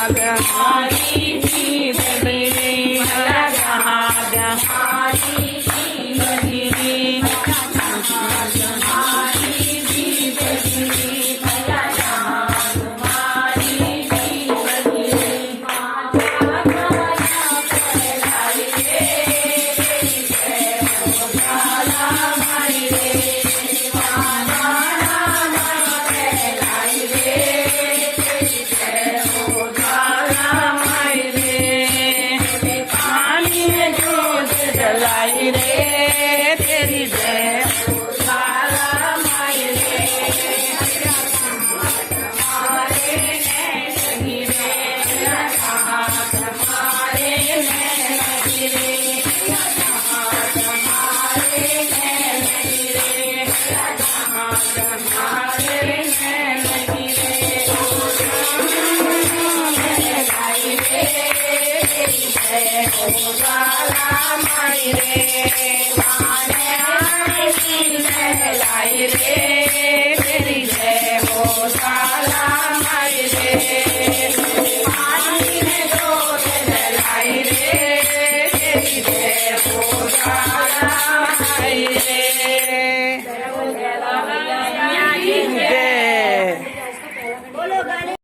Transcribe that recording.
जहाज हमारी जीत मेरी नया जहाज हमारी जीत मेरी जहाज हमारी जीत मेरी नया जहाज हमारी जीत मेरी फैलाई रे जाला माई रे जलाई रे तेरी जय जाला माई रे हमारे नहीं रे हमारे नहीं रे हमारे नहीं रे हमारे नहीं रे लाई रे तेरी जय जाला माई रे